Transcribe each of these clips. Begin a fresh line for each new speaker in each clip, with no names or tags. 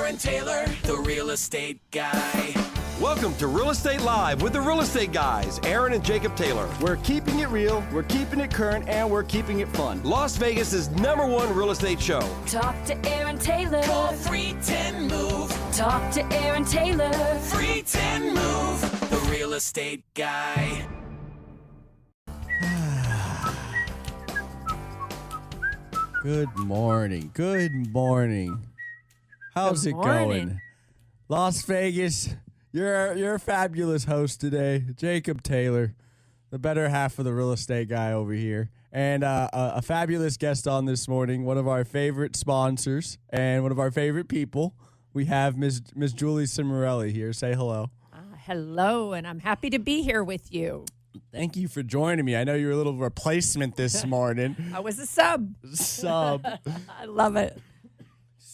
Aaron Taylor, the real estate guy.
Welcome to Real Estate Live with the Real Estate Guys, Aaron and Jacob Taylor.
We're keeping it real, we're keeping it current, and we're keeping it fun.
Las Vegas' #1 real estate show.
Talk to Aaron Taylor.
Call 310-MOVE.
Talk to Aaron Taylor.
310-MOVE. The real estate guy.
Good morning. Good morning. How's
Good
it
morning.
going? Las Vegas, you're a fabulous host today. Jacob Taylor, the better half of the real estate guy over here. And a fabulous guest on this morning, one of our favorite sponsors and one of our favorite people. We have Miss Julie Cimarelli here. Say hello.
Hello, and I'm happy to be here with you.
Thank you for joining me. I know you're a little replacement this morning.
I was a sub. I love it.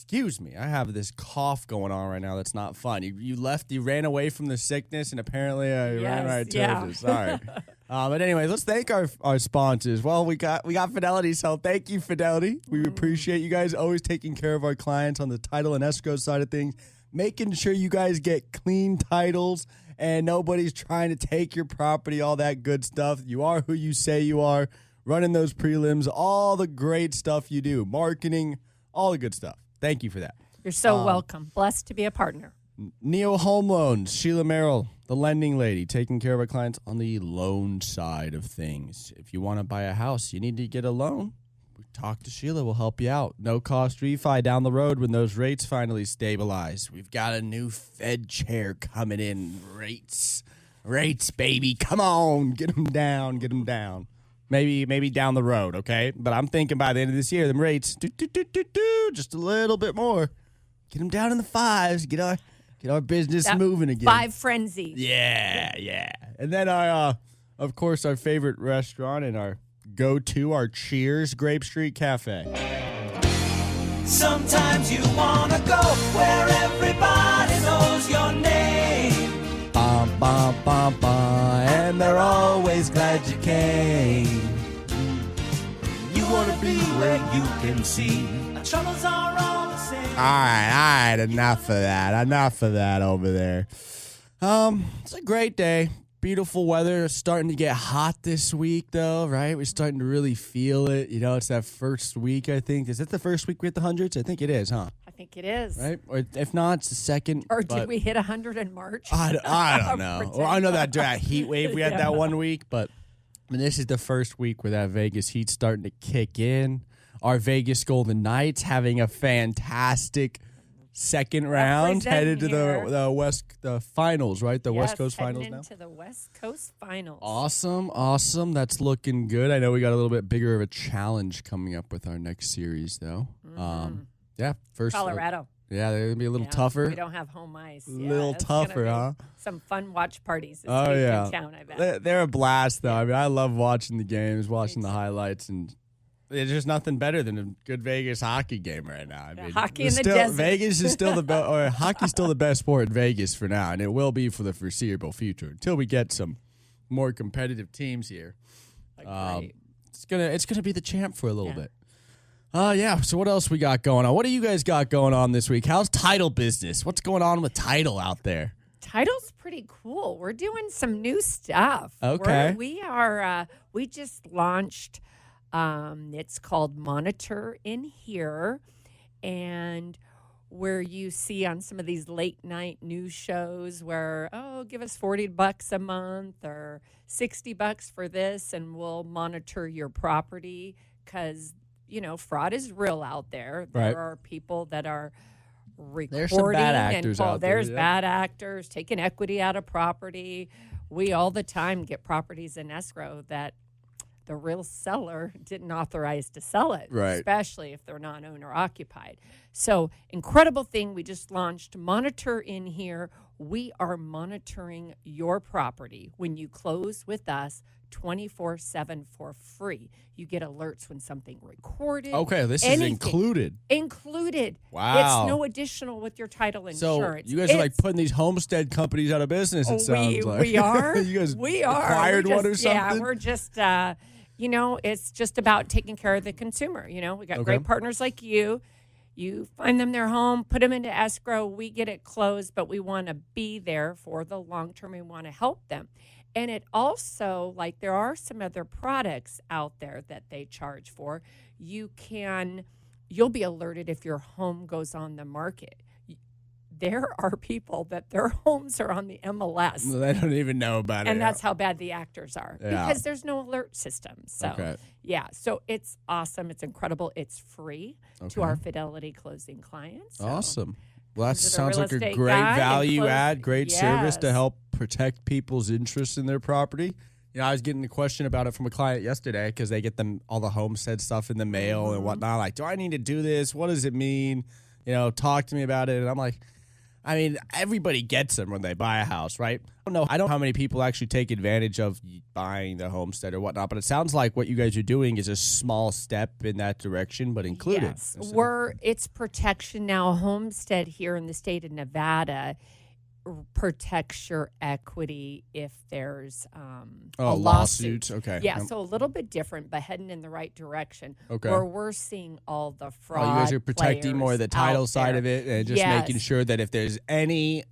Excuse me, I have this cough going on right now that's not fun. You ran away from the sickness, and apparently I ran right to it. Sorry. But anyway, let's thank our sponsors. Well, we got Fidelity, so thank you, Fidelity. We appreciate you guys always taking care of our clients on the title and escrow side of things, making sure you guys get clean titles and nobody's trying to take your property, all that good stuff. You are who you say you are, running those prelims, all the great stuff you do, marketing, all the good stuff. Thank you for that.
You're so welcome. Blessed to be a partner.
Neo Home Loans, Sheila Merrill, the lending lady, taking care of our clients on the loan side of things. If you want to buy a house, you need to get a loan. Talk to Sheila. We'll help you out. No cost refi down the road when those rates finally stabilize. We've got a new Fed chair coming in. Rates, baby. Come on. Get them down. Get them down. Maybe down the road, okay? But I'm thinking by the end of this year, them rates, just a little bit more. Get them down in the fives. Get our business moving again.
Five frenzy.
Yeah. And then of course, our favorite restaurant and our go-to, our Cheers, Grape Street Cafe.
Sometimes you wanna go where everybody knows your name.
Bum, bum, bum, bum, and they're always glad you came.
You wanna be where you can see our troubles are all the same.
All right, enough of that over there. It's a great day. Beautiful weather. It's starting to get hot this week, though, right? We're starting to really feel it. You know, it's that first week, I think. Is it the first week we hit the hundreds? I think it is, huh?
I think it is.
Right? Or if not, it's the second.
Or did we hit 100 in March?
I don't know. Well, I know that heat wave we had that 1 week, but I mean, this is the first week where that Vegas heat's starting to kick in. Our Vegas Golden Knights having a fantastic second round, headed to the finals, right? The West Coast finals now.
Into the West Coast finals.
Awesome. That's looking good. I know we got a little bit bigger of a challenge coming up with our next series, though. First
Colorado.
They're gonna be a little tougher.
We don't have home ice.
A little tougher, huh?
Some fun watch parties this week in town, I bet.
They're a blast, though. I mean, I love watching the games, watching the highlights, and there's just nothing better than a good Vegas hockey game right now. I mean,
hockey in the desert.
Vegas is still the best, or hockey's still the best sport in Vegas for now, and it will be for the foreseeable future until we get some more competitive teams here. It's gonna be the champ for a little bit. So what else we got going on? What do you guys got going on this week? How's title business? What's going on with title out there?
Title's pretty cool. We're doing some new stuff.
Okay.
We just launched. It's called Monitor in Here, and where you see on some of these late night news shows where, give us $40 a month or $60 for this, and we'll monitor your property because, fraud is real out there.
Right.
There are people that are recording.
There's some bad actors out there.
There's bad actors taking equity out of property. We all the time get properties in escrow that the real seller didn't authorize to sell it,
right,
especially if they're not owner occupied. So incredible thing. We just launched Monitor in Here. We are monitoring your property when you close with us 24/7 for free. You get alerts when something recorded.
Okay, this is included.
Included.
Wow.
It's no additional with your title insurance.
So you guys are like putting these homestead companies out of business, it sounds like.
We are.
You guys
we are.
acquired one or something?
Yeah, we're just, it's just about taking care of the consumer. We got great partners like you. You find them their home, put them into escrow, we get it closed, but we want to be there for the long term. We want to help them. And it also, like, there are some other products out there that they charge for. You'll be alerted if your home goes on the market. There are people that their homes are on the MLS.
They don't even know about it.
And that's how bad the actors are because there's no alert system. So, so it's awesome. It's incredible. It's free to our Fidelity closing clients. So
awesome. Well, that
this is a
sounds
real
like a
estate
great
guy
value
and
add, great service to
Yes.
help protect people's interest in their property. You know, I was getting a question about it from a client yesterday because they get them all the homestead stuff in the mail and whatnot. Like, do I need to do this? What does it mean? You know, talk to me about it. And I'm like, I mean, everybody gets them when they buy a house, right? I don't know how many people actually take advantage of buying the homestead or whatnot, but it sounds like what you guys are doing is a small step in that direction, but included.
Yes, it's protection now. Homestead here in the state of Nevada protects your equity if there's a lawsuit.
Okay.
Yeah, so a little bit different, but heading in the right direction.
Okay.
Where we're seeing all the fraud.
You guys are protecting more of the title
out
side
there.
of it and just making sure that if there's any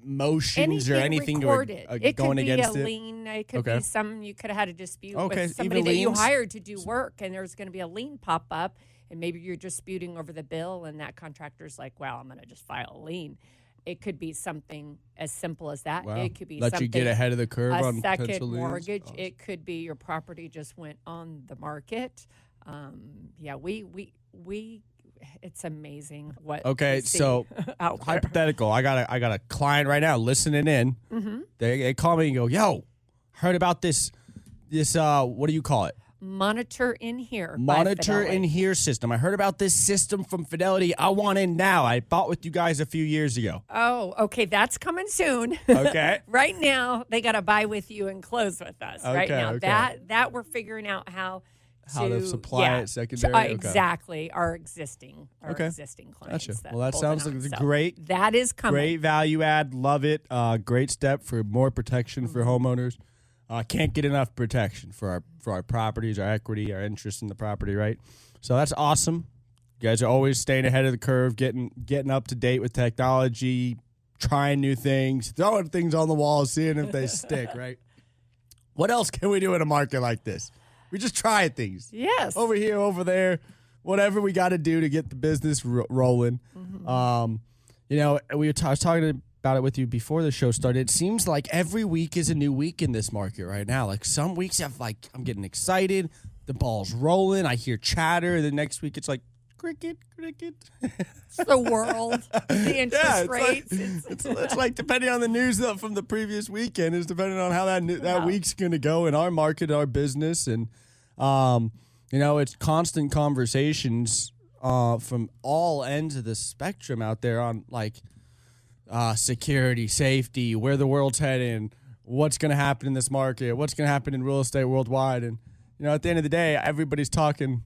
motions or anything
recorded. It
going
could be
against
a
it.
lien. It could be you could have had a dispute with somebody
even
that you
liens?
hired to do work, and there's going to be a lien pop up, and maybe you're disputing over the bill, and that contractor's like, well, I'm going to just file a lien. It could be something as simple as that.
Wow.
It could be
Let
something
you get ahead of the curve
a
on
second
potential liens.
mortgage.
Awesome.
It could be your property just went on the market. We it's amazing what
Okay,
we see
so
out there.
hypothetical. I got a client right now listening in.
Mm-hmm.
They call me and go, "Yo, heard about this what do you call it?
Monitor in here. by
Monitor
Fidelity.
in here system. I heard about this system from Fidelity. I want in now. I bought with you guys a few years ago."
Oh, okay. That's coming soon.
Okay.
Right now, they got to buy with you and close with us. Right
Okay,
now,
okay.
that we're figuring out how to
supply it secondary? Okay.
Exactly. Our existing clients.
Gotcha.
that
Well, that
hold
sounds
it
like
on.
it's a
So
great-
That is coming.
Great value add. Love it. Great step for more protection for homeowners. Can't get enough protection for our properties, our equity, our interest in the property, right? So that's awesome. You guys are always staying ahead of the curve, getting up to date with technology, trying new things, throwing things on the wall, seeing if they stick, right? What else can we do in a market like this? We just try things.
Yes.
Over here, over there, whatever we got to do to get the business rolling. You know, I was talking about it with you before the show started. It seems like every week is a new week in this market right now. Like some weeks I'm getting excited, the ball's rolling, I hear chatter. The next week it's like cricket.
It's the world, the interest rates.
It's like depending on the news from the previous weekend is depending on how that week's going to go in our market, our business, and you know, it's constant conversations from all ends of the spectrum out there on like security, safety, where the world's heading, what's going to happen in this market, what's going to happen in real estate worldwide, and you know, at the end of the day, everybody's talking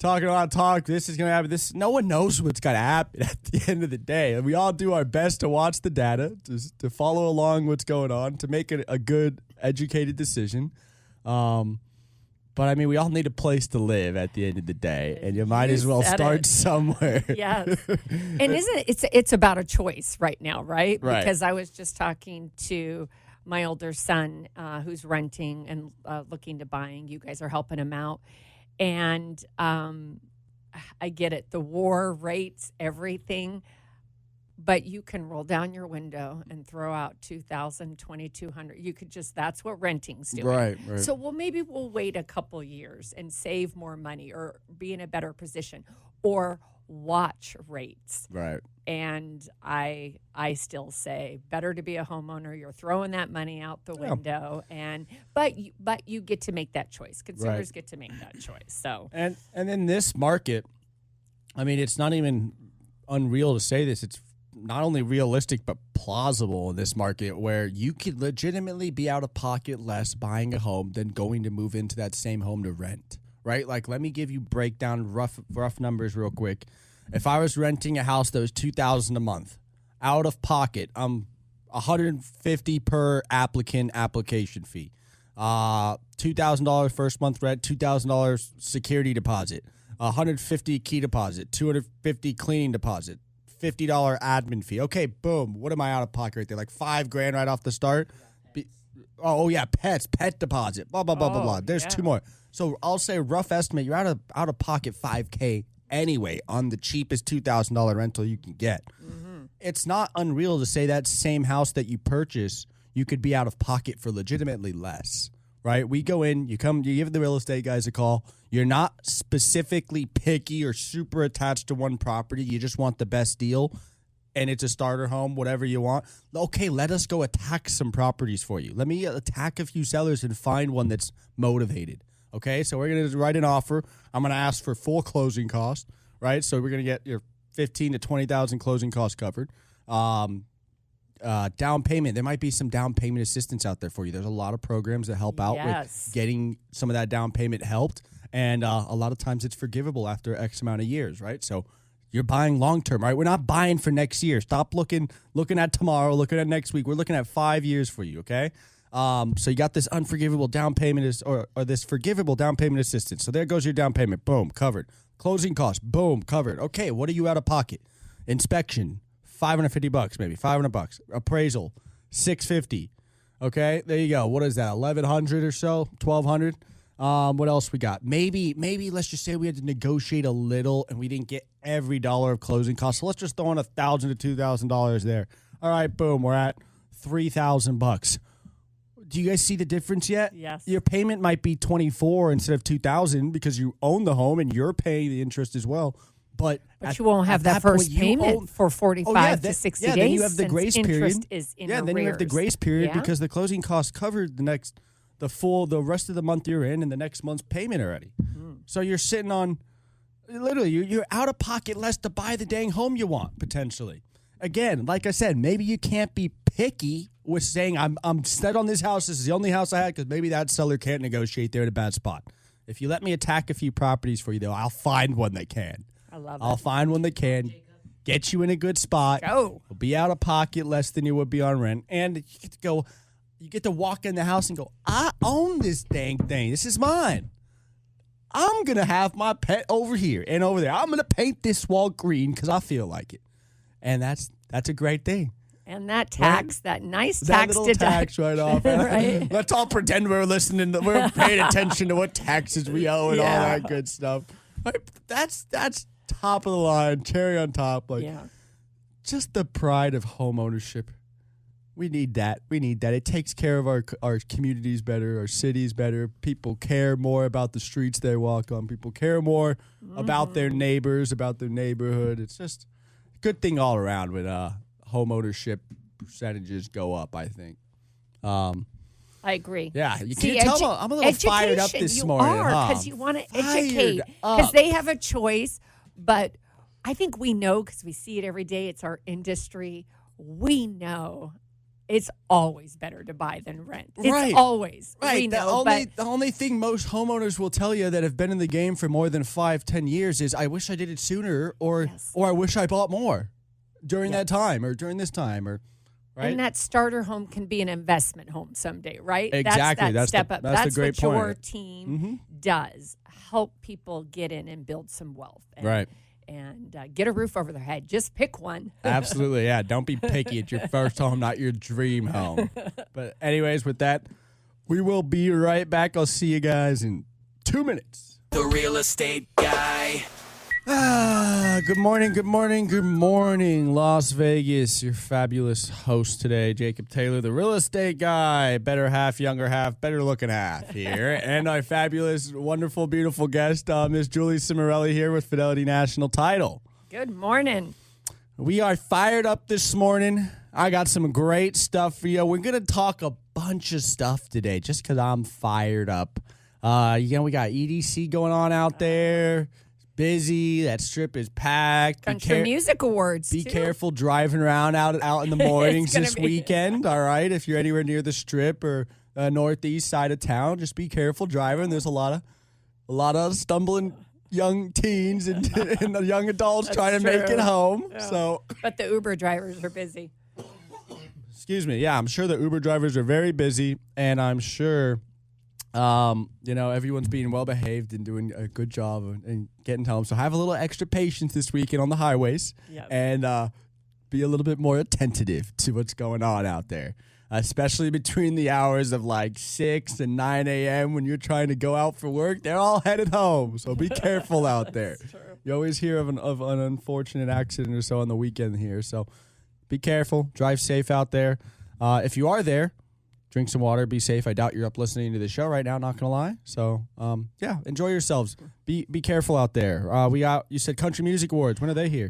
a lot of talk. This is going to happen. No one knows what's going to happen at the end of the day. And we all do our best to watch the data, to follow along what's going on, to make it a good, educated decision. But I mean, we all need a place to live at the end of the day, and you might as well
said
start
it.
somewhere.
Yes. And isn't it's about a choice right now, right?
Right.
Because I was just talking to my older son who's renting and looking to buying. You guys are helping him out. And I get it. The war, rates, everything. But you can roll down your window and throw out $2,000, $2,200. You could that's what renting's doing.
Right.
So, maybe we'll wait a couple years and save more money or be in a better position or watch rates.
Right.
And I still say better to be a homeowner. You're throwing that money out the window, but you get to make that choice. Consumers get to make that choice. So
And in this market, I mean, it's not even unreal to say this. It's not only realistic but plausible in this market where you could legitimately be out of pocket less buying a home than going to move into that same home to rent. Right? Like, let me give you breakdown rough numbers real quick. If I was renting a house that was $2,000 a month, out of pocket, $150 per application fee, $2,000 first month rent, $2,000 security deposit, $150 key deposit, $250 cleaning deposit, $50 admin fee. Okay, boom. What am I out of pocket right there? Like $5,000 right off the start. Pet deposit. Blah blah blah blah blah. There's two more. So I'll say rough estimate. You're out of pocket $5,000 anyway on the cheapest $2,000 rental you can get. Mm-hmm. It's not unreal to say that same house that you purchase, you could be out of pocket for legitimately less. Right? We go in, you give the real estate guys a call. You're not specifically picky or super attached to one property. You just want the best deal, and it's a starter home, whatever you want. Okay, let us go attack some properties for you. Let me attack a few sellers and find one that's motivated. Okay, so we're going to write an offer. I'm going to ask for full closing costs, right? So we're going to get your $15,000 to $20,000 closing costs covered. Down payment. There might be some down payment assistance out there for you. There's a lot of programs that help out with getting some of that down payment helped. And a lot of times it's forgivable after X amount of years, right? So you're buying long-term, right? We're not buying for next year. Stop looking at tomorrow, looking at next week. We're looking at 5 years for you, okay? So you got this unforgivable down payment or this forgivable down payment assistance. So there goes your down payment. Boom, covered. Closing costs. Boom, covered. Okay, what are you out of pocket? Inspection. $550 maybe, $500. Appraisal, $650. Okay, there you go. What is that? $1,100 or so, $1,200. What else we got? Maybe let's just say we had to negotiate a little and we didn't get every dollar of closing costs. So let's just throw in $1,000 to $2,000 there. All right, boom, we're at $3,000. Do you guys see the difference yet?
Yes.
Your payment might be $2,400 instead of $2,000 because you own the home and you're paying the interest as well. But
you won't have that first payment for 45 to 60 days.
Then you have the grace period.
Interest is in arrears.
Then you have the grace period because the closing costs covered the rest of the month you're in and the next month's payment already. So you're sitting on, literally, you're out of pocket less to buy the dang home you want, potentially. Again, like I said, maybe you can't be picky with saying, I'm set on this house. This is the only house I had because maybe that seller can't negotiate. They're in a bad spot. If you let me attack a few properties for you, though, I'll find one that can.
I love it.
I'll find one that can get you in a good spot.
Go.
You'll be out of pocket less than you would be on rent. And you get to walk in the house and go, I own this dang thing. This is mine. I'm going to have my pet over here and over there. I'm going to paint this wall green because I feel like it. And that's a great thing.
And that tax, that nice
that
tax
little tax
deduction.
right off.
Right?
Let's all pretend we're listening. We're paying attention to what taxes we owe and all that good stuff. Like, that's top of the line, cherry on top. Like, just the pride of home ownership. We need that. It takes care of our communities better, our cities better. People care more about the streets they walk on. People care more about their neighbors, about their neighborhood. It's just a good thing all around when home ownership percentages go up, I think.
I agree.
Yeah, you can't tell I'm a little fired up this morning.
You are, because you want to educate. Because they have a choice, but I think we know because we see it every day. It's our industry. We know it's always better to buy than rent. It's always.
Right.
We know,
the only thing most homeowners will tell you that have been in the game for more than 5-10 years is, I wish I did it sooner, or I wish I bought more during that time or during this time, or right.
And that starter home can be an investment home someday, right?
Exactly.
That's step up. That's
the great
what
point.
your team does. Help people get in and build some wealth. And get a roof over their head. Just pick one.
Absolutely, yeah. Don't be picky. It's your first home, not your dream home. But anyways, with that, we will be right back. I'll see you guys in 2 minutes.
The real estate guy.
Good morning, Las Vegas. Your fabulous host today, Jacob Taylor, the real estate guy, better half, younger half, better looking half here. And our fabulous, wonderful, beautiful guest, Miss Julie Cimarelli here with Fidelity National Title.
Good morning.
We are fired up this morning. I got some great stuff for you. We're going to talk a bunch of stuff today just because I'm fired up. We got EDC going on out there. Busy. That strip is packed.
Country Music Awards.
Be careful driving around out in the mornings this weekend. All right, if you're anywhere near the strip or northeast side of town, just be careful driving. There's a lot of stumbling young teens and young adults trying to make it home. Yeah. So,
but the Uber drivers are busy.
Excuse me. Yeah, I'm sure the Uber drivers are very busy, and I'm sure Everyone's being well behaved and doing a good job and getting home. So have a little extra patience this weekend on the highways and be a little bit more attentive to what's going on out there, especially between the hours of like 6 and 9 a.m. when you're trying to go out for work. They're all headed home, so be careful out there. You always hear of an unfortunate accident or so on the weekend here, so be careful. Drive safe out there. If you are there, drink some water, be safe. I doubt you're up listening to the show right now, not going to lie. So, enjoy yourselves. Be careful out there. You said Country Music Awards. When are they here?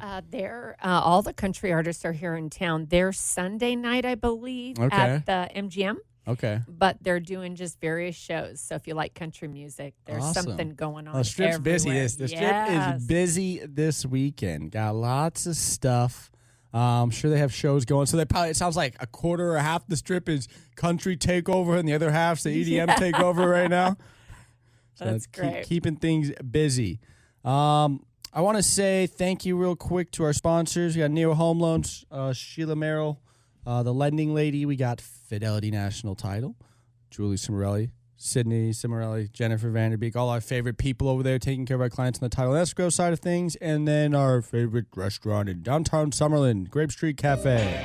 All the country artists are here in town. They're Sunday night, I believe, at the MGM.
Okay.
But they're doing just various shows. So if you like country music, there's something going on.
The strip's busy. The strip is busy this weekend. Got lots of stuff. I'm sure they have shows going. So it sounds like a quarter or half the strip is country takeover and the other half's the EDM takeover right now. So
that's great.
Keeping things busy. I want to say thank you real quick to our sponsors. We got Neo Home Loans, Sheila Merrill, the lending lady. We got Fidelity National Title, Julie Cimarelli, Sydney Cimarelli, Jennifer Vanderbeek, all our favorite people over there taking care of our clients on the title and escrow side of things. And then our favorite restaurant in downtown Summerlin, Grape Street Cafe.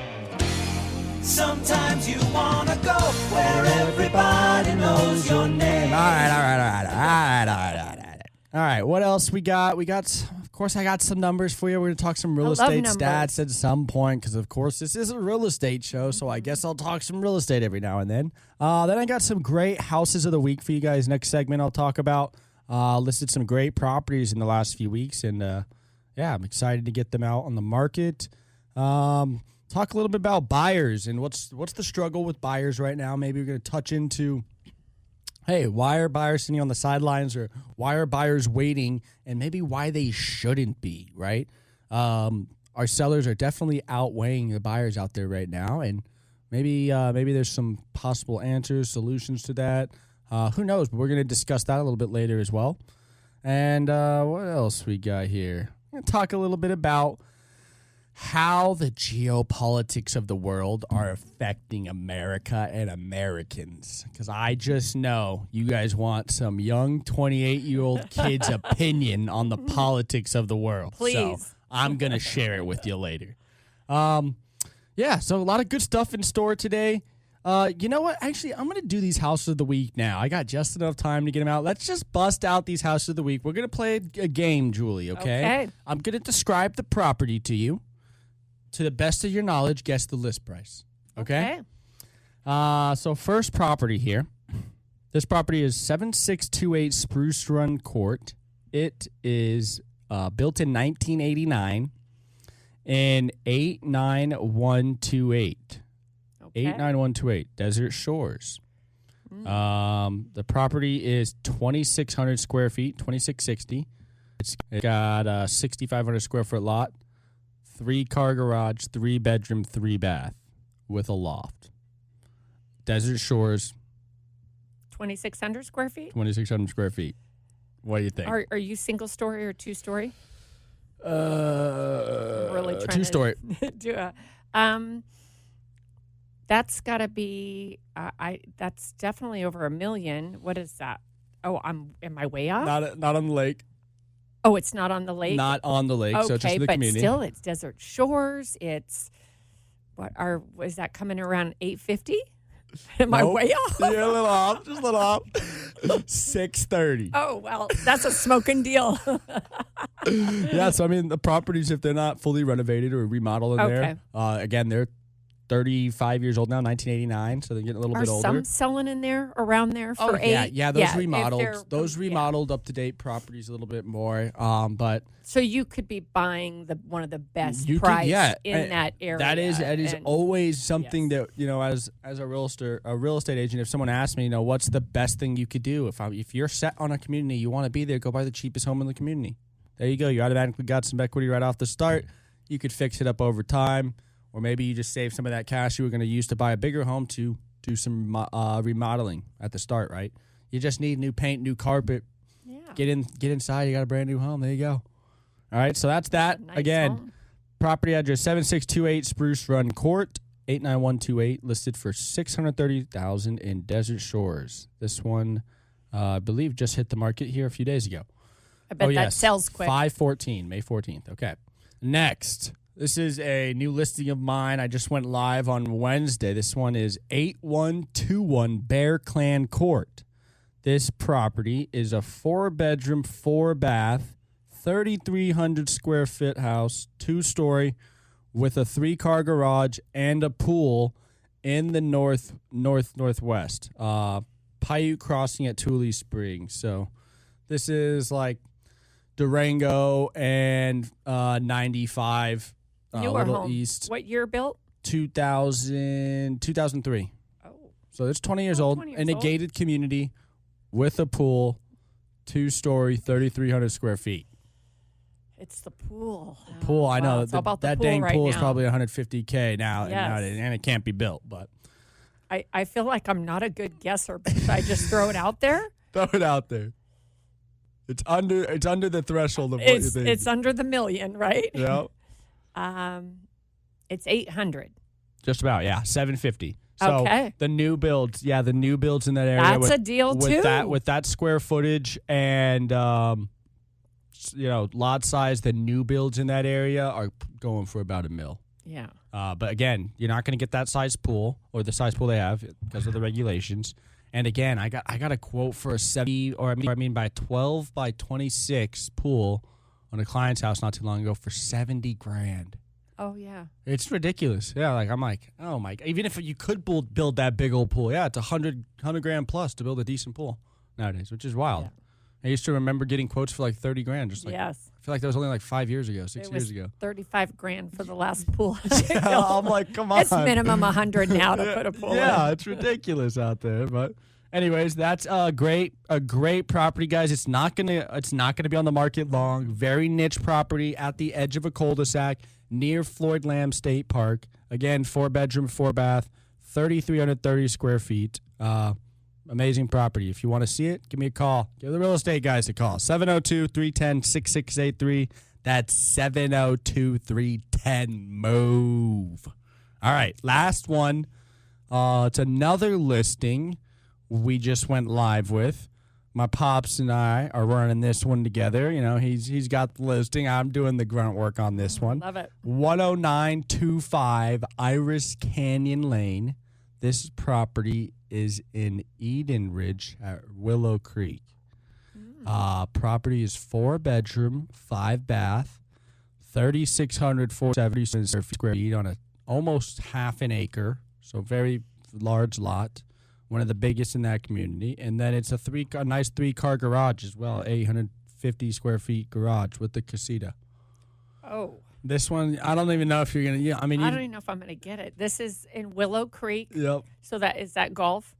Sometimes you want to go where everybody knows your name.
All right, what else we got? Of course, I got some numbers for you. We're going to talk some real estate stats at some point because, of course, this is a real estate show, so I guess I'll talk some real estate every now and then. Then I got some great houses of the week for you guys. Next segment I'll talk about. Listed some great properties in the last few weeks, and, I'm excited to get them out on the market. Talk a little bit about buyers and what's the struggle with buyers right now. Maybe we're going to touch into why are buyers sitting on the sidelines, or why are buyers waiting, and maybe why they shouldn't be, right? Our sellers are definitely outweighing the buyers out there right now, and maybe there's some possible answers, solutions to that. Who knows? But we're going to discuss that a little bit later as well. And what else we got here? We're going to talk a little bit about how the geopolitics of the world are affecting America and Americans. Because I just know you guys want some young 28-year-old kid's opinion on the politics of the world.
Please.
So I'm going to share it with you later. So a lot of good stuff in store today. You know what? Actually, I'm going to do these houses of the week now. I got just enough time to get them out. Let's just bust out these houses of the week. We're going to play a game, Julie, okay? I'm going to describe the property to you. To the best of your knowledge, guess the list price. Okay? So first property here. This property is 7628 Spruce Run Court. It is built in 1989 in 89128. 89128 Desert Shores. The property is 2,600 square feet, 2,660. It's got a 6,500 square foot lot. 3-car garage, 3-bedroom, 3-bath with a loft. Desert Shores.
2,600 square feet?
2,600 square feet. What do you think?
Are you single story or 2-story?
Really 2-story.
That's got to be, that's definitely over $1 million. What is that? Oh, am I way off?
Not on the lake.
Oh, it's not on the lake?
Not on the lake,
okay,
so it's just in the community.
But still, it's Desert Shores. It's, is that coming around 850? Am I way off?
You're a little off, just a little off. 630.
Oh, well, that's a smoking deal.
Yeah, so I mean, the properties, if they're not fully renovated or remodeled in there, again, they're 35 years old now, 1989, so they're getting a little bit older.
Are some selling in there, around there for 8?
Yeah, those remodeled. Those remodeled up-to-date properties a little bit more, but...
So you could be buying one of the best price in that area.
That is always something that, as a real estate agent, if someone asks me, what's the best thing you could do? If you're set on a community, you want to be there, go buy the cheapest home in the community. There you go. You automatically got some equity right off the start. You could fix it up over time. Or maybe you just save some of that cash you were going to use to buy a bigger home to do some remodeling at the start, right? You just need new paint, new carpet.
Yeah.
Get inside. You got a brand new home. There you go. All right, so that's that.
Nice
Again,
home.
Property address 7628 Spruce Run Court, 89128, listed for $630,000 in Desert Shores. This one I believe just hit the market here a few days ago.
I bet that sells quick.
514, May 14th. Okay. Next, this is a new listing of mine. I just went live on Wednesday. This one is 8121 Bear Clan Court. This property is a 4-bedroom, 4-bath, 3,300 square foot house, 2-story, with a 3-car garage and a pool in the northwest. Paiute Crossing at Tule Springs. So this is like Durango and 95
Newer
little
home.
east.
What year built?
2003.
Oh,
So it's 20 years old
20 years
in a
old.
gated community with a pool, 2-story, 3,300 square feet.
it's the pool.
Pool, I know.
It's all about the
that
pool
dang
right
pool is
now.
probably $150K now,
Yes.
and it can't be built. But
I feel like I'm not a good guesser, but should I just throw it out there?
throw it out there. It's under the threshold of what you think.
It's under the million, right?
Yeah,
It's 800.
just about. Yeah, 750. So
Okay.
the new builds in that area.
That's a deal, too.
With that square footage and lot size, the new builds in that area are going for about $1 million.
Yeah.
But again, you're not going to get that size pool or the size pool they have because of the regulations. And again, I got a quote for a 70 by a 12 by 26 pool on a client's house not too long ago for $70,000.
Oh, yeah.
It's ridiculous. Yeah, I'm like, oh my! Even if you could build that big old pool, yeah, it's $100,000 plus to build a decent pool nowadays, which is wild.
Yeah.
I used to remember getting quotes for like $30,000. Just like
Yes.
I feel like that was only like 5 years ago, 6
It was
years ago.
$35,000 for the last pool.
I'm like, come on.
It's minimum 100 now to put a pool
Yeah,
in.
it's ridiculous out there. But anyways, that's a great property, guys. It's not gonna be on the market long. Very niche property at the edge of a cul-de-sac near Floyd Lamb State Park. Again, 4-bedroom, 4-bath, 3,330 square feet. Amazing property. If you want to see it, give me a call. Give the real estate guys a call. 702-310-6683. That's 702-310-MOVE. All right, last one. It's another listing we just went live with. My pops and I are running this one together. You know, he's got the listing. I'm doing the grunt work on this one.
Love it.
10925 Iris Canyon Lane. This property is in Eden Ridge at Willow Creek. Property is 4-bedroom, 5-bath, 3,670 square feet on almost half an acre. So very large lot. One of the biggest in that community. And then it's a nice 3-car garage as well, 850 square feet garage with the casita.
Oh.
This one, I don't even know if you're going to,
I don't even know if I'm going to get it. This is in Willow Creek.
Yep.
So is that golf?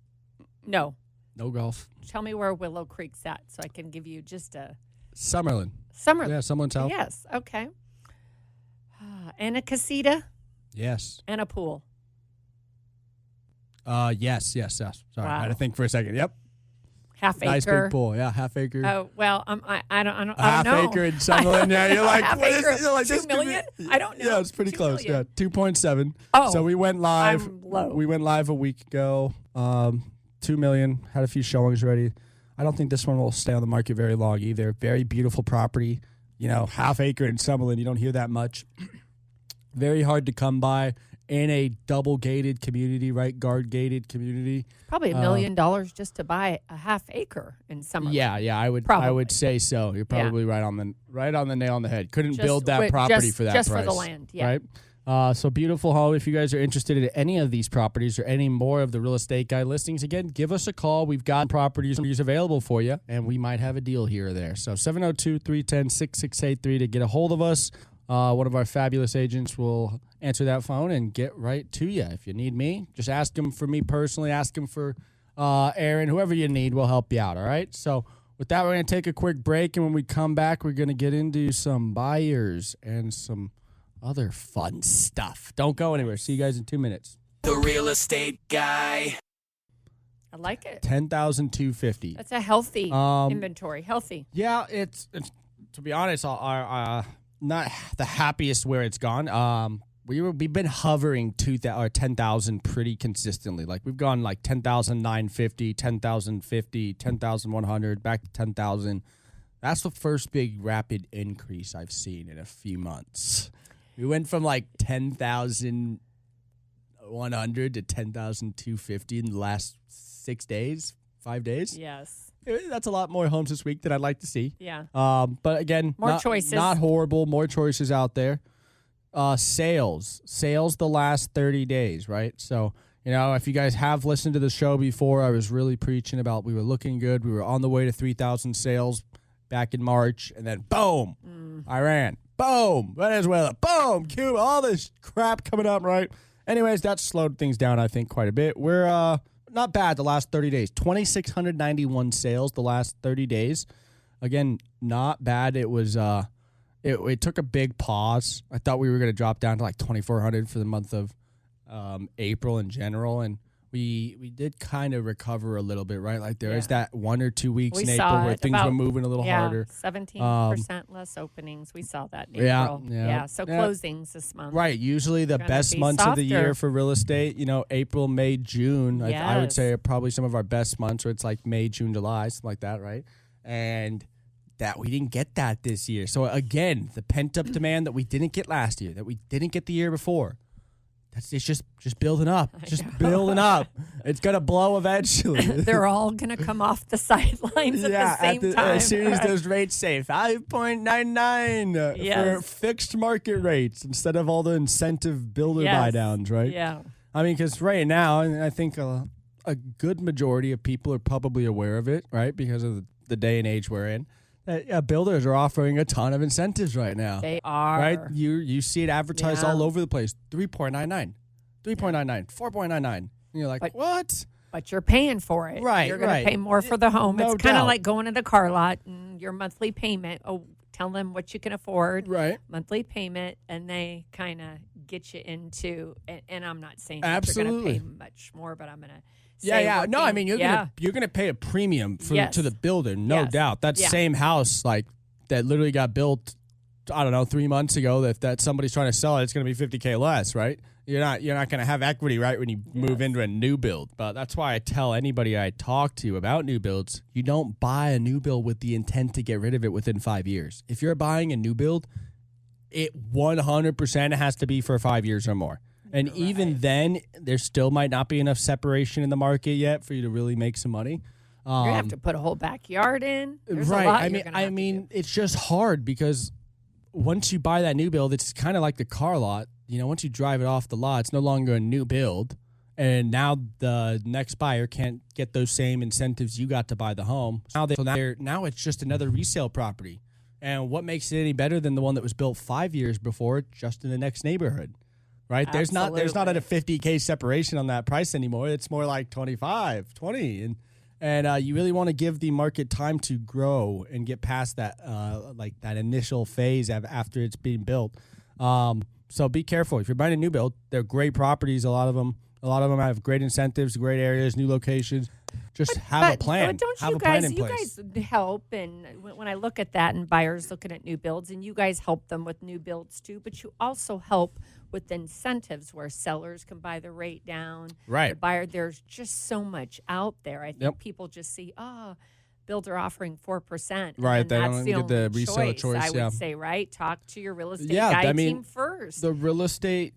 No.
No golf.
Tell me where Willow Creek's at so I can give you just a...
Summerlin.
Summerlin.
Yeah, Summerlin South.
Yes. Okay. And a casita
Yes.
and a pool.
Yes. Sorry, I had to
Wow.
think for a second. Yep.
Half
Nice
acre.
big pool. Yeah, half acre.
Oh, well, I don't
half
know.
acre in Summerlin. Yeah, you're like,
Half
what is
acre,
it? You're like,
2
this could be-
million? I don't know.
Yeah, it's pretty
2
close.
million.
Yeah, 2.7.
Oh,
so we went live.
I'm low.
We went live a week ago. 2 million. Had a few showings ready. I don't think this one will stay on the market very long either. Very beautiful property. You know, half acre in Summerlin. You don't hear that much. Very hard to come by in a double gated community, right? Guard gated community.
Probably $1 million just to buy a half acre in summer.
Yeah, I would
Probably.
say so. You're probably right on the nail on the head. Couldn't
Just
build that
with-
property
just-
for that
just
price.
for the land, yeah.
Right? So beautiful home. If you guys are interested in any of these properties or any more of the real estate guy listings, again, give us a call. We've got properties available for you, and we might have a deal here or there. So 702-310-6683 to get a hold of us. One of our fabulous agents will answer that phone and get right to you. If you need me, just ask him for me personally. Ask him for Aaron. Whoever you need, we'll help you out, all right? So with that, we're going to take a quick break, and when we come back, we're going to get into some buyers and some other fun stuff. Don't go anywhere. See you guys in 2 minutes.
The real estate guy.
I like it.
10,250.
That's a healthy inventory. Healthy.
Yeah, it's to be honest, not the happiest where it's gone. we've been hovering 2,000 or 10,000 pretty consistently. Like we've gone like 10,950, 10,050, 10,100, back to 10,000. That's the first big rapid increase I've seen in a few months. We went from like 10,100 to 10,250 in the last 5 days.
Yes.
That's a lot more homes this week than I'd like to see.
Yeah.
But again,
More choices.
Not horrible. More choices out there. Sales the last 30 days, right? So, if you guys have listened to the show before, I was really preaching about we were looking good. We were on the way to 3,000 sales back in March, and then boom, Iran, boom, Venezuela, boom, Cuba, all this crap coming up, right? Anyways, that slowed things down, I think, quite a bit. We're not bad the last 30 days. 2,691 sales the last 30 days. Again, not bad. It was it took a big pause. I thought we were going to drop down to like 2,400 for the month of April in general, and we did kind of recover a little bit, right? Like there is that 1 or 2 weeks in April where things were moving a little harder.
17% less openings. We saw that in April. So closings this month.
Right. Usually the best months of the year for real estate, April, May, June. I would say are probably some of our best months where it's like May, June, July, something like that, right? And that we didn't get that this year. So again, the pent-up demand that we didn't get last year, that we didn't get the year before, it's just building up. Building up. It's going to blow eventually.
They're all going to come off the sidelines at the same time.
As soon as those rates say 5.99 for fixed market rates instead of all the incentive builder buy downs, right?
Yeah.
I mean, because right now, and I think a good majority of people are probably aware of it, right? Because of the day and age we're in. Builders are offering a ton of incentives right now.
They are.
Right? You see it advertised all over the place. 3.99, 3.99, 4.99. And you're like, what?
But you're paying for it.
Right,
You're going to pay more for the home.
No
it's kind of
doubt.
like going to the car lot and your monthly payment. Oh, tell them what you can afford.
Right.
Monthly payment, and they kind of get you into, and I'm not saying that
Absolutely.
you're going to pay much more, but I'm going to
No, I mean you're gonna pay a premium to the builder, no doubt. That same house, like that, literally got built, I don't know, 3 months ago. That somebody's trying to sell it, it's gonna be $50K less, right? You're not gonna have equity, right, when you move into a new build. But that's why I tell anybody I talk to about new builds, you don't buy a new build with the intent to get rid of it within 5 years. If you're buying a new build, it 100% has to be for 5 years or more. And even then, there still might not be enough separation in the market yet for you to really make some money.
You're going to have to put a whole backyard in. There's
right.
A lot
I mean, it's just hard because once you buy that new build, it's kind of like the car lot. Once you drive it off the lot, it's no longer a new build. And now the next buyer can't get those same incentives you got to buy the home. Now it's just another resale property. And what makes it any better than the one that was built 5 years before, just in the next neighborhood? Right? There's not a $50K separation on that price anymore. It's more like 25, 20. And you really want to give the market time to grow and get past that that initial phase after it's being built. So be careful. If you're buying a new build, they're great properties. A lot of them have great incentives, great areas, new locations. Just have a plan.
But don't
have
you
a plan
guys?
in
You
place.
guys help, and when I look at that, and buyers looking at new builds, and you guys help them with new builds too. But you also help with incentives where sellers can buy the rate down.
Right.
The buyer. There's just so much out there. I think people just see, builder offering 4%.
Right, they
that's
don't
the
get the
only
resale choice,
I
yeah.
would say, right? Talk to your real estate guy team first.
The real estate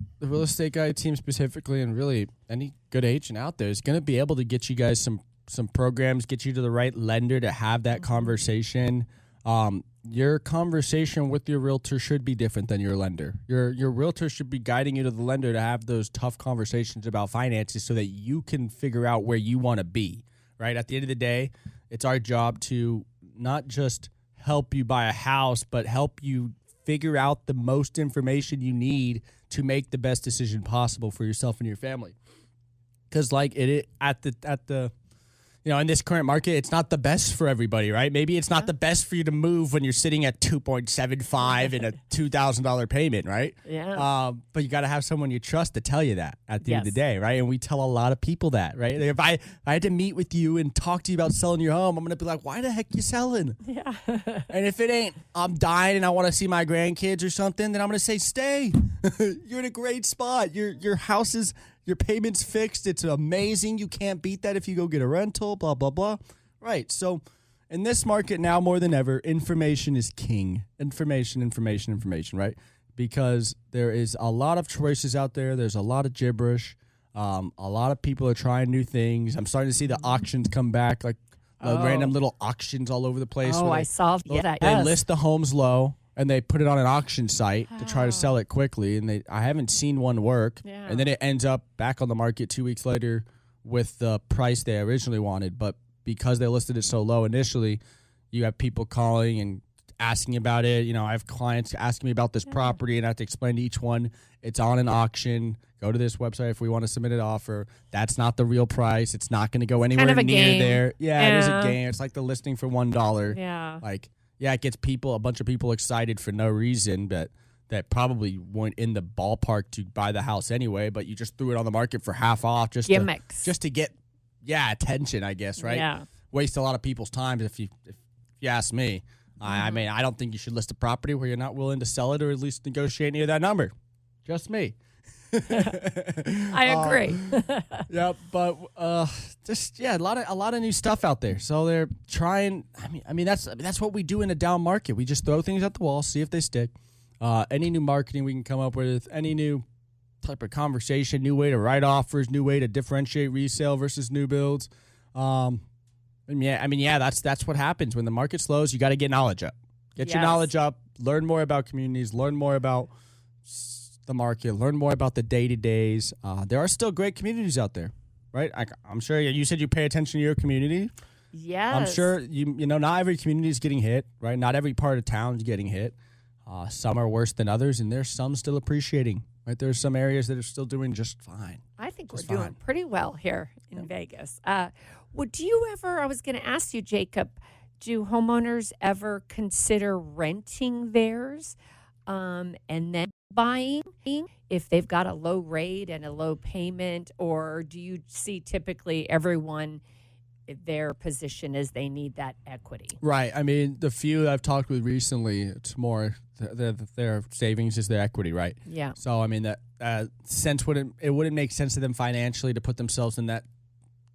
guy team specifically, and really any good agent out there is going to be able to get you guys some programs, get you to the right lender to have that conversation. Your conversation with your realtor should be different than your lender. Your realtor should be guiding you to the lender to have those tough conversations about finances so that you can figure out where you want to be, right? At the end of the day, it's our job to not just help you buy a house, but help you figure out the most information you need to make the best decision possible for yourself and your family. Because like at the in this current market, it's not the best for everybody, right? Maybe it's not the best for you to move when you're sitting at 2.75 and a $2,000 payment, right?
Yeah.
But you got to have someone you trust to tell you that at the end of the
Yes.
day, right? And we tell a lot of people that, right? If I had to meet with you and talk to you about selling your home, I'm going to be like, why the heck you selling?
Yeah.
And if it ain't, I'm dying and I want to see my grandkids or something, then I'm going to say, stay. You're in a great spot. Your house is, your payment's fixed. It's amazing. You can't beat that if you go get a rental, blah, blah, blah. Right. So in this market now more than ever, information is king. Information, right? Because there is a lot of choices out there. There's a lot of gibberish. A lot of people are trying new things. I'm starting to see the auctions come back, like random little auctions all over the place.
Oh,
where
I saw that.
They
Yes.
list the homes low and they put it on an auction site to try to sell it quickly. And I haven't seen one work.
Yeah.
And then it ends up back on the market 2 weeks later with the price they originally wanted. But because they listed it so low initially, you have people calling and asking about it. I have clients asking me about this property, and I have to explain to each one, it's on an auction. Go to this website if we want to submit an offer. That's not the real price. It's not going to go anywhere
kind of a
near
game.
there. Yeah, it is a
Yeah.
game. It's like the listing for $1.
Yeah.
It gets a bunch of people excited for no reason, but that probably weren't in the ballpark to buy the house anyway, but you just threw it on the market for half off just
Gimmicks.
to get attention, I guess, right?
Yeah.
Waste a lot of people's time if you ask me. I mean, I don't think you should list a property where you're not willing to sell it or at least negotiate near that number. Just me.
I agree.
Yeah, but a lot of new stuff out there. So they're trying. I mean that's what we do in a down market. We just throw things at the wall, see if they stick. Any new marketing we can come up with, any new type of conversation, new way to write offers, new way to differentiate resale versus new builds. That's what happens when the market slows. You got to get knowledge up. Get your
Yes.
knowledge up. Learn more about communities. Learn more about the market. Learn more about the day-to-days. There are still great communities out there, right? I'm sure you said you pay attention to your community.
Yes.
I'm sure not every community is getting hit, right? Not every part of town is getting hit. Some are worse than others, and there's some still appreciating. Right? There's some areas that are still doing just fine.
I think
Just
we're doing
fine.
pretty well here in Vegas. Would you ever, I was going to ask you, Jacob, do homeowners ever consider renting theirs and then buying if they've got a low rate and a low payment? Or do you see typically everyone, their position is they need that equity?
Right. I mean, the few I've talked with recently, it's more their savings is their equity, right?
Yeah.
So I mean that sense wouldn't make sense to them financially to put themselves in that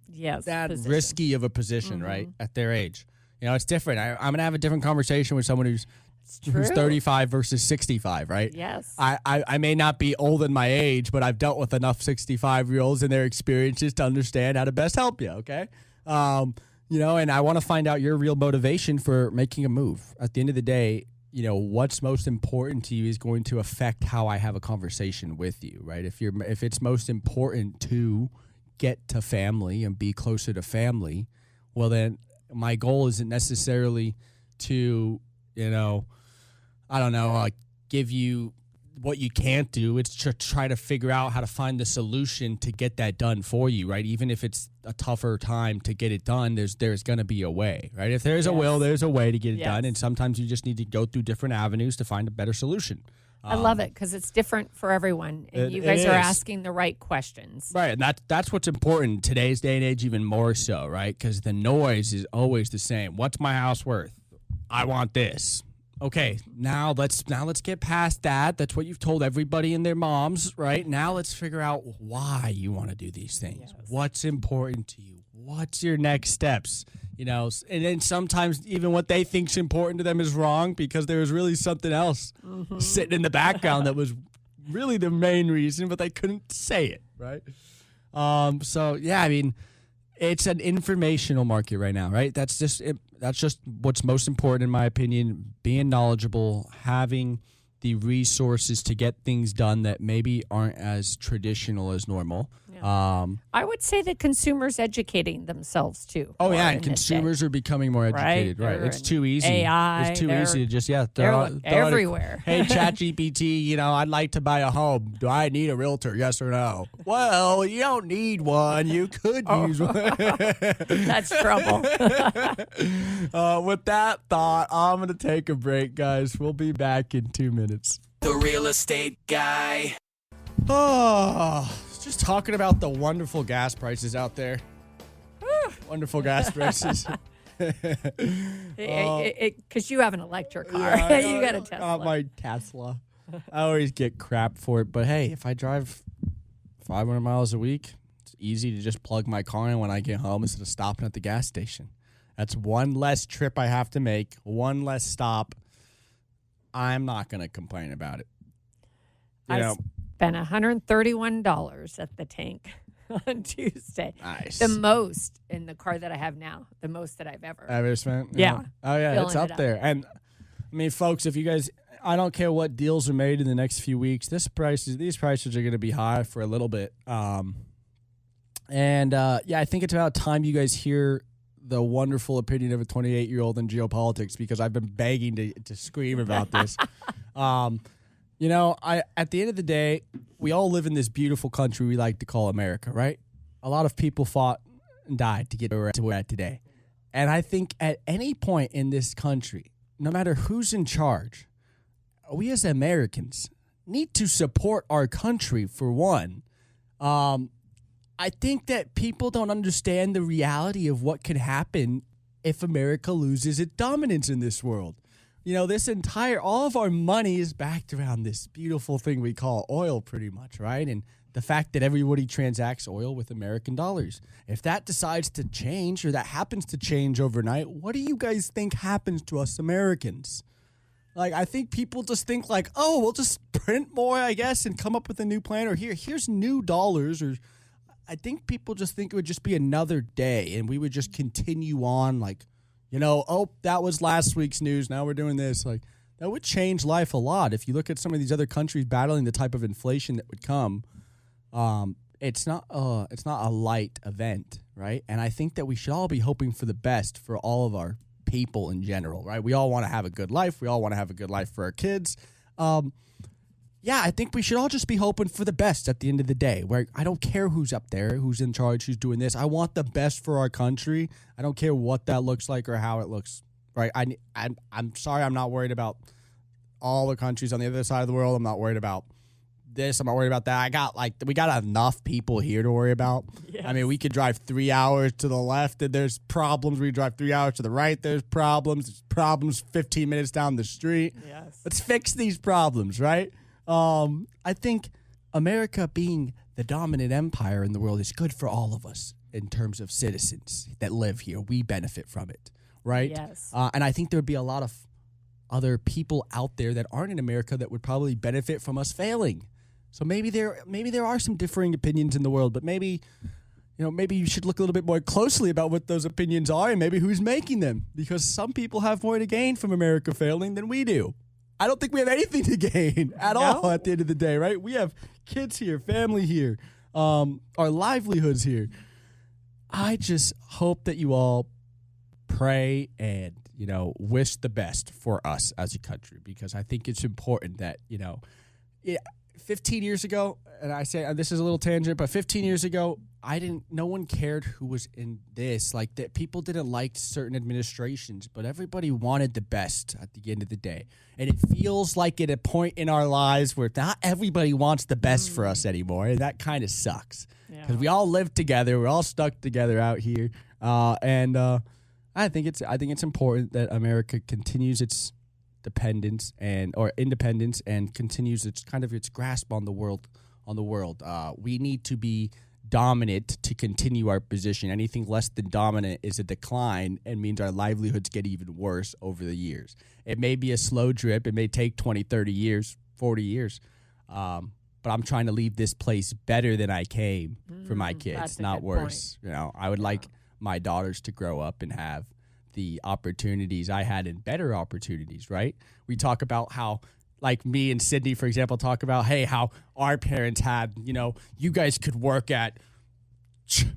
Yes. position.
risky of a position, right? At their age, it's different. I'm gonna have a different conversation with someone who's
It's true.
35 versus 65, right?
Yes.
I may not be old in my age, but I've dealt with enough 65-year-olds and their experiences to understand how to best help you. Okay. And I want to find out your real motivation for making a move. At the end of the day, what's most important to you is going to affect how I have a conversation with you, right? If it's most important to get to family and be closer to family, well, then my goal isn't necessarily to, give you what you can't do. It's to try to figure out how to find the solution to get that done for you, right? Even if it's a tougher time to get it done, there's going to be a way, right? If there's a will, there's a way to get it done. And sometimes you just need to go through different avenues to find a better solution.
I love it because it's different for everyone. And you
it
guys are
is.
asking the right questions.
Right, and that's what's important in today's day and age, even more so, right? Because the noise is always the same. What's my house worth? I want this. Okay, now let's get past that. That's what you've told everybody and their moms, right? Now let's figure out why you want to do these things.
Yes.
What's important to you? What's your next steps? And then sometimes even what they think's important to them is wrong because there was really something else sitting in the background that was really the main reason, but they couldn't say it, right? It's an informational market right now, right? That's just what's most important in my opinion, being knowledgeable, having the resources to get things done that maybe aren't as traditional as normal.
I would say that consumers educating themselves too.
Oh
more
yeah,
in
and
this
consumers are becoming more educated. Right,
They're
it's
in
too easy.
AI,
it's too
they're-
easy to just
they're
throw it-
everywhere.
Hey, ChatGPT, I'd like to buy a home. Do I need a realtor? Yes or no? Well, you don't need one. You could use one.
That's trouble.
With that thought, I'm gonna take a break, guys. We'll be back in 2 minutes.
The real estate guy.
Oh, just talking about the wonderful gas prices out there. Wonderful gas prices.
Because you have an electric car.
Yeah,
You got a Tesla.
Not my Tesla. I always get crap for it, but hey, if I drive 500 miles a week, it's easy to just plug my car in when I get home instead of stopping at the gas station. That's one less trip I have to make, one less stop. I'm not going to complain about it.
I spent $131 at the tank on Tuesday.
Nice.
The most in the car that I have now. The most that I've ever.
Spent?
Yeah.
Oh, yeah, it's
Filling
up
it up.
there. And, I mean, folks, if you guys, I don't care what deals are made in the next few weeks, these prices are going to be high for a little bit. I think it's about time you guys hear the wonderful opinion of a 28-year-old in geopolitics, because I've been begging to scream about this. At the end of the day, we all live in this beautiful country we like to call America, right? A lot of people fought and died to get to where we're at today. And I think at any point in this country, no matter who's in charge, we as Americans need to support our country, for one. I think that people don't understand the reality of what could happen if America loses its dominance in this world. All of our money is backed around this beautiful thing we call oil, pretty much, right? And the fact that everybody transacts oil with American dollars. If that decides to change, or that happens to change overnight, what do you guys think happens to us Americans? I think people just think we'll just print more, I guess, and come up with a new plan, or here's new dollars, or I think people just think it would just be another day and we would just continue on that was last week's news, now we're doing this. That would change life a lot. If you look at some of these other countries battling the type of inflation that would come, it's not a light event, right? And I think that we should all be hoping for the best for all of our people in general, right? We all want to have a good life. We all want to have a good life for our kids. I think we should all just be hoping for the best at the end of the day, where I don't care who's up there, who's in charge, who's doing this. I want the best for our country. I don't care what that looks like or how it looks, right? I'm sorry, I'm not worried about all the countries on the other side of the world. I'm not worried about this. I'm not worried about that. We got enough people here to worry about. Yes. I mean, we could drive 3 hours to the left and there's problems. We drive 3 hours to the right, there's problems. There's problems 15 minutes down the street.
Yes.
Let's fix these problems, right? I think America being the dominant empire in the world is good for all of us in terms of citizens that live here. We benefit from it, right?
Yes.
And I think there would be a lot of other people out there that aren't in America that would probably benefit from us failing. So maybe there are some differing opinions in the world, but maybe you should look a little bit more closely about what those opinions are and maybe who's making them, because some people have more to gain from America failing than we do. I don't think we have anything to gain at all at the end of the day, right? We have kids here, family here, our livelihoods here. I just hope that you all pray and, wish the best for us as a country, because I think it's important that, 15 years ago, and I say this is a little tangent, but 15 years ago, no one cared who was in this. That people didn't like certain administrations, but everybody wanted the best at the end of the day. And it feels like at a point in our lives where not everybody wants the best for us anymore. And that kind of sucks, because we all live together. We're all stuck together out here. I think it's important that America continues its independence and continues its grasp on the world. We need to be dominant to continue our position. Anything less than dominant is a decline and means our livelihoods get even worse over the years. It may be a slow drip. It may take 20, 30 years, 40 years. But I'm trying to leave this place better than I came for my kids, not worse. I would like my daughters to grow up and have the opportunities I had and better opportunities, right? We talk about how like me and Sydney, for example, talk about, hey, how our parents had, you guys could work at,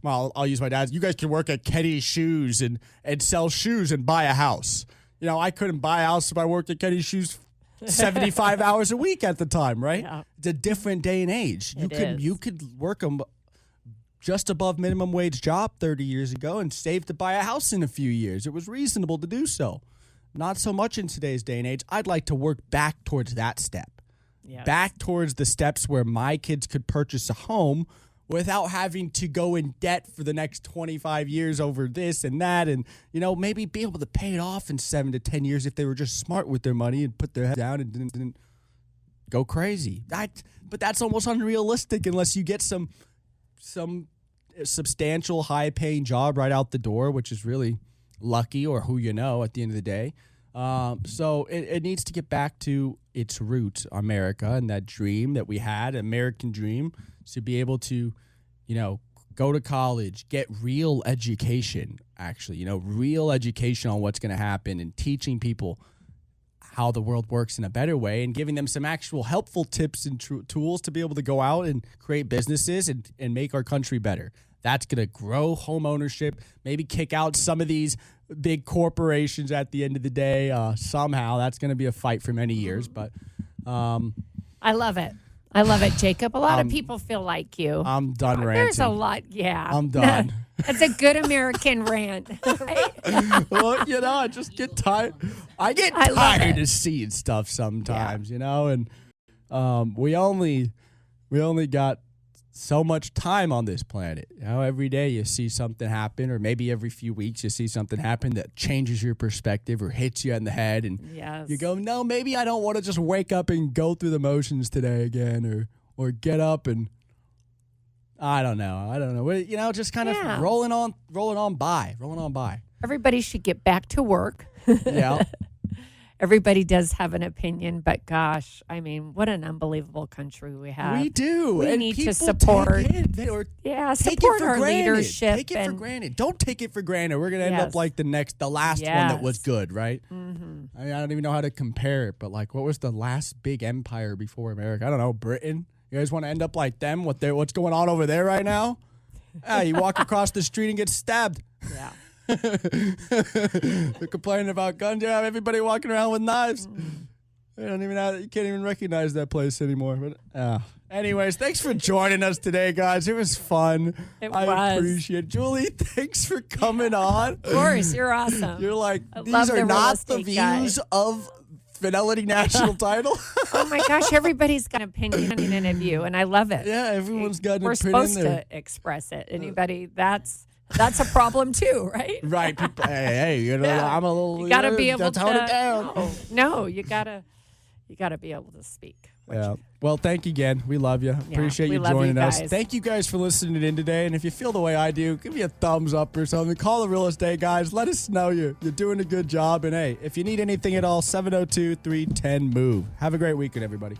well, I'll use my dad's, you guys could work at Kenny's Shoes and sell shoes and buy a house. I couldn't buy a house if I worked at Kenny's Shoes 75 hours a week at the time, right?
Yeah.
It's a different day and age. You could work a just above minimum wage job 30 years ago and save to buy a house in a few years. It was reasonable to do so. Not so much in today's day and age. I'd like to work back towards that step.
Yes.
Back towards the steps where my kids could purchase a home without having to go in debt for the next 25 years over this and that, and maybe be able to pay it off in 7 to 10 years if they were just smart with their money and put their head down and didn't go crazy. But that's almost unrealistic unless you get some substantial high-paying job right out the door, which is really lucky or who at the end of the day. So it needs to get back to its roots, America, and that dream that we had, American dream, to be able to, go to college, get real education, actually, real education on what's going to happen and teaching people how the world works in a better way and giving them some actual helpful tips and tools to be able to go out and create businesses and make our country better. That's going to grow home ownership, maybe kick out some of these big corporations at the end of the day. Somehow that's going to be a fight for many years, but
I love it. I love it, Jacob. A lot of people feel like you.
I'm done ranting.
There's a lot, yeah.
I'm done.
It's a good American rant, right?
Well, I just get tired. I get
I love
tired
it.
of seeing stuff sometimes, and we only got so much time on this planet. Every day you see something happen, or maybe every few weeks you see something happen that changes your perspective or hits you in the head, and
Yes.
you go, no, maybe I don't want to just wake up and go through the motions today again, or get up and I don't know. Just kind of rolling on by.
Everybody should get back to work.
Yeah.
Everybody does have an opinion, but gosh, what an unbelievable country we have.
We do.
We
and
need to
people
support.
take it,
Support
take it for
our
granted.
leadership.
Take it for granted. Don't take it for granted. We're going to end
Yes.
up like the last one that was
Yes.
good, right?
Mm-hmm.
I don't even know how to compare it, but what was the last big empire before America? I don't know, Britain? You guys want to end up like them? What's going on over there right now? You walk across the street and get stabbed.
Yeah.
They're complaining about guns. You have everybody walking around with knives. They don't even you can't even recognize that place anymore. But anyways, thanks for joining us today, guys. It was fun. I
was.
appreciate it. Julie, thanks for coming on.
Of course, you're awesome.
You're like,
I love
these are
the real
not the
estate guy.
views of Fidelity National Title.
Oh my gosh, everybody's got an opinion in a view, and I love it.
Yeah, everyone's got an
We're
opinion
supposed
there.
to express it. Anybody, that's a problem too, right?
Right. People, hey,
Yeah.
I'm a little.
You got to be able to
tone it down.
No, you gotta be able to speak.
Yeah. Well, thank you again. We love you. Appreciate
we
you
love you
joining us.
guys.
Thank you guys for listening in today. And if you feel the way I do, give me a thumbs up or something. Call the real estate guys. Let us know you're doing a good job. And hey, if you need anything at all, 702-310-MOVE. Have a great weekend, everybody.